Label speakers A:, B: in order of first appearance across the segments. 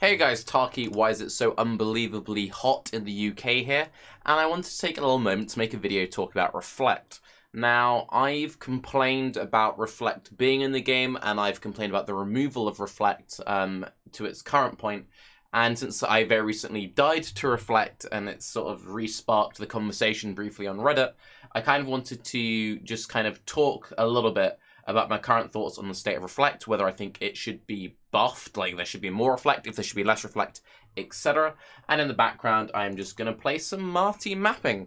A: Hey guys, Tarke, why is it so unbelievably hot in the UK here? And I wanted to take a little moment to make a video talk about Reflect. Now, I've complained about Reflect being in the game, and I've complained about the removal of Reflect to its current point. And since I very recently died to Reflect, and it's sort of re-sparked the conversation briefly on Reddit, I kind of wanted to just kind of talk a little bit about my current thoughts on the state of Reflect, whether I think it should be buffed, like there should be more Reflect, if there should be less Reflect, etc. And in the background, I'm just going to play some Marty mapping,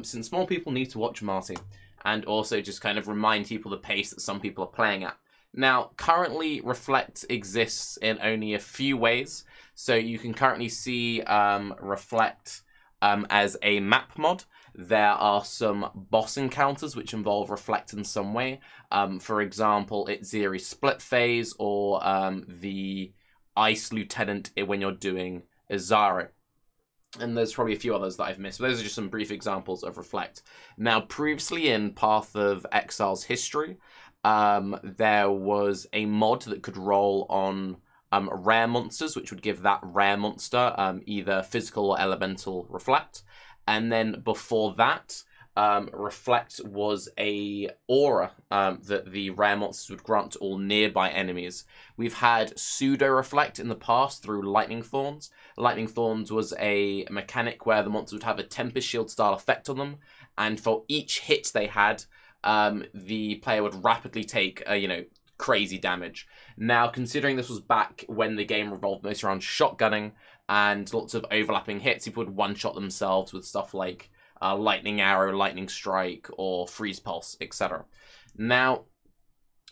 A: since more people need to watch Marty, and also just kind of remind people the pace that some people are playing at. Now, currently, Reflect exists in only a few ways, so you can currently see Reflect as a map mod. There are some boss encounters which involve Reflect in some way. For example, it's Zeri's split phase, or the Ice Lieutenant when you're doing Izaro. And there's probably a few others that I've missed. But those are just some brief examples of Reflect. Now, previously in Path of Exile's history, there was a mod that could roll on rare monsters, which would give that rare monster either physical or elemental Reflect. And then before that, Reflect was a aura that the rare monsters would grant to all nearby enemies. We've had pseudo-Reflect in the past through Lightning Thorns. Lightning Thorns was a mechanic where the monsters would have a Tempest Shield style effect on them, and for each hit they had, the player would rapidly take, crazy damage. Now, considering this was back when the game revolved mostly around shotgunning and lots of overlapping hits, people would one-shot themselves with stuff like Lightning Arrow, Lightning Strike, or Freeze Pulse, etc. Now,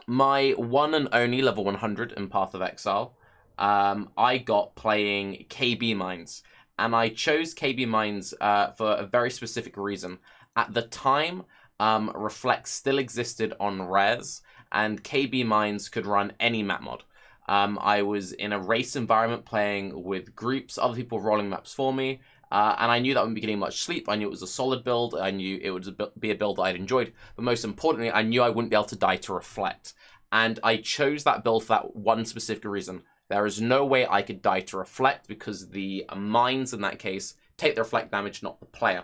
A: my one and only level 100 in Path of Exile, I got playing KB Mines. And I chose KB Mines for a very specific reason. At the time, Reflect still existed on rares, and KB Mines could run any map mod. I was in a race environment playing with groups, other people rolling maps for me, and I knew that I wouldn't be getting much sleep. I knew it was a solid build. I knew it would be a build that I'd enjoyed. But most importantly, I knew I wouldn't be able to die to Reflect. And I chose that build for that one specific reason. There is no way I could die to Reflect because the mines, in that case, take the Reflect damage, not the player.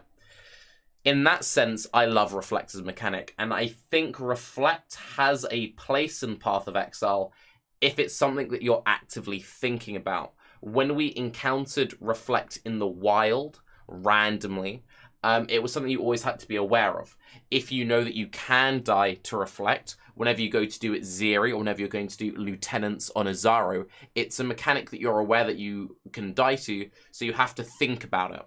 A: In that sense, I love Reflect as a mechanic, and I think Reflect has a place in Path of Exile if it's something that you're actively thinking about. When we encountered Reflect in the wild, randomly, it was something you always had to be aware of. If you know that you can die to Reflect, whenever you go to do it Zeri, or whenever you're going to do Lieutenants on Izaro, it's a mechanic that you're aware that you can die to, so you have to think about it.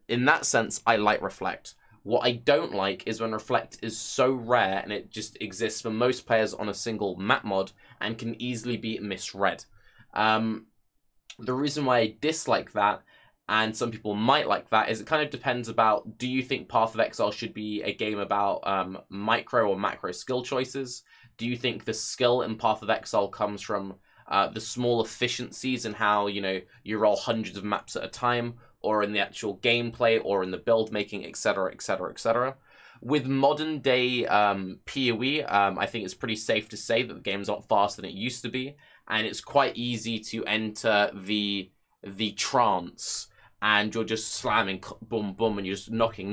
A: In that sense, I like Reflect. What I don't like is when Reflect is so rare and it just exists for most players on a single map mod and can easily be misread. The reason why I dislike that, and some people might like that, is it kind of depends about, do you think Path of Exile should be a game about micro or macro skill choices? Do you think the skill in Path of Exile comes from the small efficiencies in how, you roll hundreds of maps at a time, or in the actual gameplay, or in the build making, etc., etc., etc. With modern day PoE, I think it's pretty safe to say that the game's a lot faster than it used to be, and it's quite easy to enter the trance, and you're just slamming, boom, boom, and you're just knocking,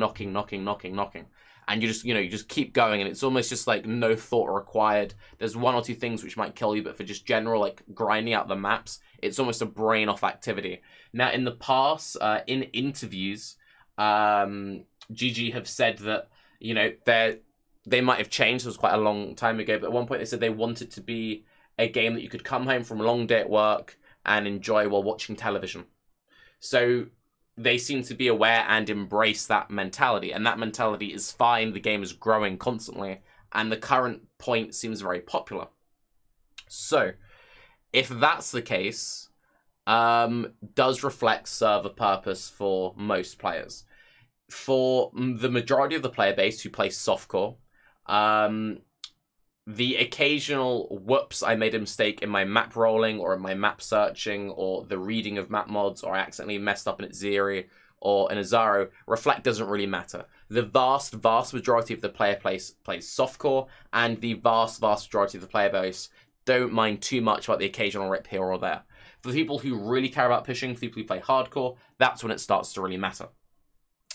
A: and you just keep going, and it's almost just like no thought required. There's one or two things which might kill you, but for just general like grinding out the maps, it's almost a brain off activity. Now, in the past, in interviews, GG have said that they might have changed. It was quite a long time ago, but at one point they said they want it to be a game that you could come home from a long day at work and enjoy while watching television. So they seem to be aware and embrace that mentality, and that mentality is fine. The game is growing constantly, and the current point seems very popular. So, if that's the case, does Reflect serve a purpose for most players? For the majority of the player base who plays softcore, the occasional whoops, I made a mistake in my map rolling or in my map searching or the reading of map mods, or I accidentally messed up in Zeri or in Izaro, Reflect doesn't really matter. The vast majority of the player plays softcore, and the vast majority of the player base don't mind too much about the occasional rip here or there. For the people who really care about pushing, for people who play hardcore, that's when it starts to really matter.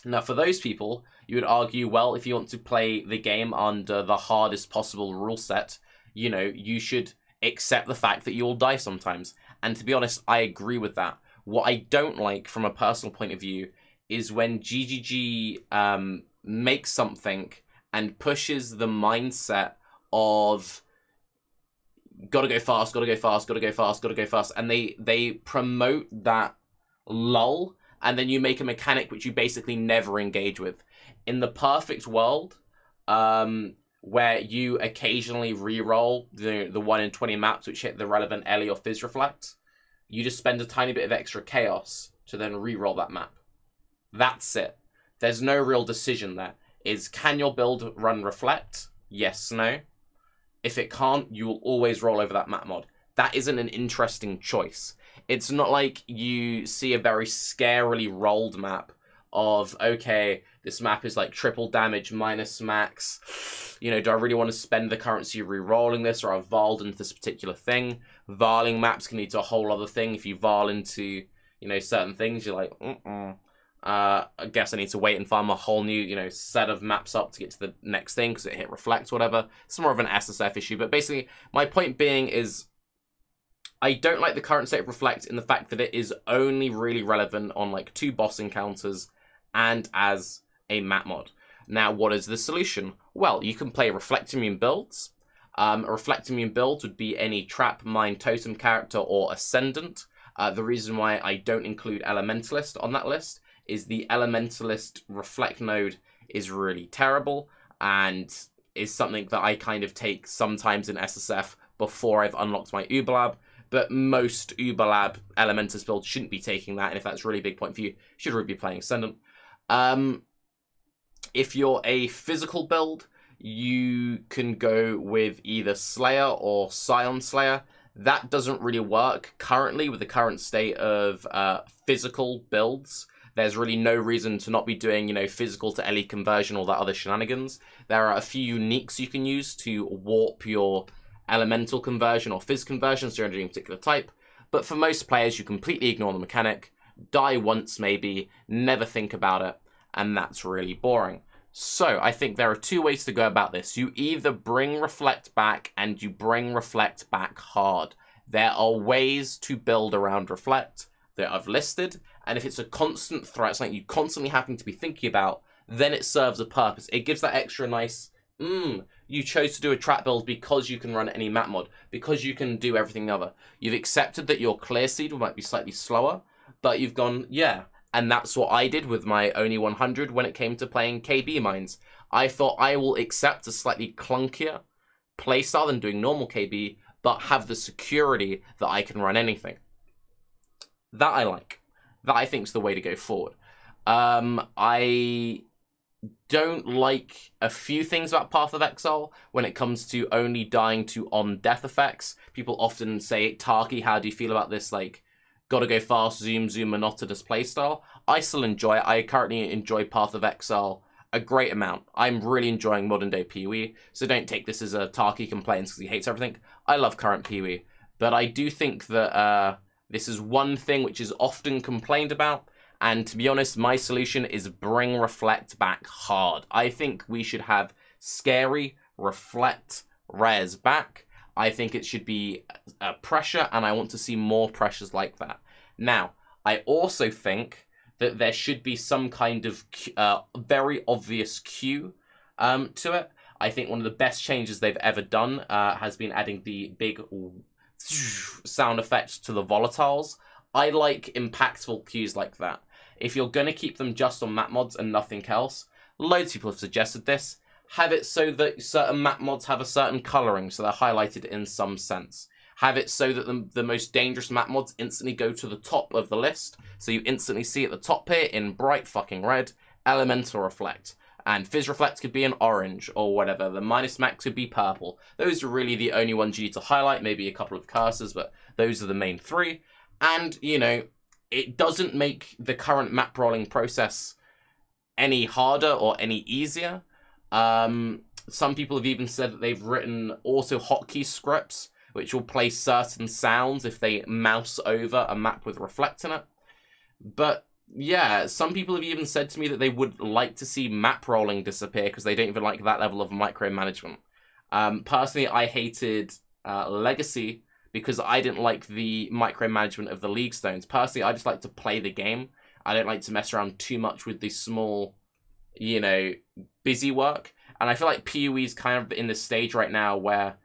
A: Now, for those people, you would argue, well, if you want to play the game under the hardest possible rule set, you know, you should accept the fact that you'll die sometimes. And to be honest, I agree with that. What I don't like from a personal point of view is when GGG makes something and pushes the mindset of gotta go fast, gotta go fast, gotta go fast, gotta go fast, and they promote that lull, and then you make a mechanic which you basically never engage with. In the perfect world, where you occasionally re-roll the 1 in 20 maps which hit the relevant Ellie or Fizz Reflect, you just spend a tiny bit of extra chaos to then re-roll that map. That's it. There's no real decision there. Can your build run Reflect? Yes, no. If it can't, you will always roll over that map mod. That isn't an interesting choice. It's not like you see a very scarily rolled map of, okay, this map is like triple damage minus max. You know, do I really want to spend the currency re-rolling this, or I've Varled into this particular thing? Varling maps can lead to a whole other thing. If you Varl into, you know, certain things, you're like, I guess I need to wait and farm a whole new, you know, set of maps up to get to the next thing because it hit Reflect, whatever. It's more of an SSF issue. But basically, my point being is, I don't like the current state of Reflect in the fact that it is only really relevant on like 2 boss encounters and as a map mod. Now, what is the solution? Well, you can play Reflect Immune builds. A Reflect Immune build would be any Trap, Mine, Totem character or Ascendant. The reason why I don't include Elementalist on that list is the Elementalist Reflect node is really terrible and is something that I kind of take sometimes in SSF before I've unlocked my Uberlab. But most Uberlab Elementalist builds shouldn't be taking that, and if that's a really big point for you, you should really be playing Ascendant. If you're a physical build, you can go with either Slayer or Scion Slayer. That doesn't really work currently with the current state of physical builds. There's really no reason to not be doing, you know, physical to LE conversion, all that other shenanigans. There are a few uniques you can use to warp your elemental conversion or fizz conversion so you're doing a particular type. But for most players, you completely ignore the mechanic, die once maybe, never think about it, and that's really boring. So I think there are 2 ways to go about this. You either bring Reflect back, and you bring Reflect back hard. There are ways to build around Reflect that I've listed, and if it's a constant threat, something you constantly having to be thinking about, then it serves a purpose. It gives that extra nice, you chose to do a trap build because you can run any map mod, because you can do everything other. You've accepted that your clear seed might be slightly slower, but you've gone, yeah. And that's what I did with my Oni 100 when it came to playing KB mines. I thought I will accept a slightly clunkier playstyle than doing normal KB, but have the security that I can run anything. That I like. That I think is the way to go forward. I don't like a few things about Path of Exile when it comes to only dying to on-death effects. People often say, Tarke, how do you feel about this, like, gotta go fast, zoom, monotonous playstyle? I still enjoy it. I currently enjoy Path of Exile a great amount. I'm really enjoying modern day PoE, so don't take this as a Tarke complains because he hates everything. I love current PoE, but I do think that this is one thing which is often complained about. And to be honest, my solution is bring Reflect back hard. I think we should have scary Reflect rares back. I think it should be a pressure, and I want to see more pressures like that. Now, I also think that there should be some kind of very obvious cue to it. I think one of the best changes they've ever done has been adding the big sound effect to the volatiles. I like impactful cues like that. If you're going to keep them just on map mods and nothing else, loads of people have suggested this. Have it so that certain map mods have a certain colouring, so they're highlighted in some sense. Have it so that the most dangerous map mods instantly go to the top of the list, so you instantly see at the top here in bright fucking red, Elemental Reflect. And Fizz Reflect could be an orange, or whatever. The minus max could be purple. Those are really the only ones you need to highlight, maybe a couple of cursors, but those are the main 3. And, you know, it doesn't make the current map rolling process any harder or any easier. Some people have even said that they've written auto hotkey scripts, which will play certain sounds if they mouse over a map with Reflect in it. But yeah, some people have even said to me that they would like to see map rolling disappear because they don't even like that level of micromanagement. Personally, I hated Legacy because I didn't like the micromanagement of the League Stones. Personally, I just like to play the game. I don't like to mess around too much with the small, you know, busy work. And I feel like PoE is kind of in this stage right now where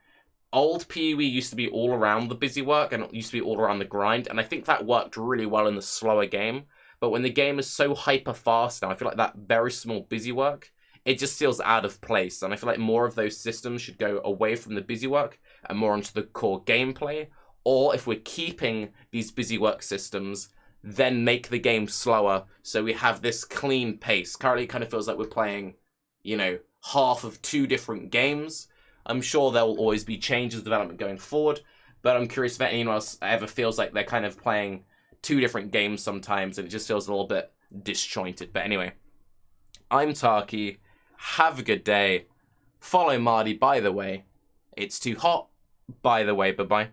A: old PoE used to be all around the busy work and it used to be all around the grind. And I think that worked really well in the slower game. But when the game is so hyper fast now, I feel like that very small busy work, it just feels out of place. And I feel like more of those systems should go away from the busy work and more onto the core gameplay. Or if we're keeping these busy work systems, then make the game slower so we have this clean pace. Currently, it kind of feels like we're playing, you know, half of two different games. I'm sure there will always be changes, development going forward, but I'm curious if anyone else ever feels like they're kind of playing two different games sometimes and it just feels a little bit disjointed. But anyway, I'm Tarke. Have a good day. Follow Marty, by the way. It's too hot. By the way, bye-bye.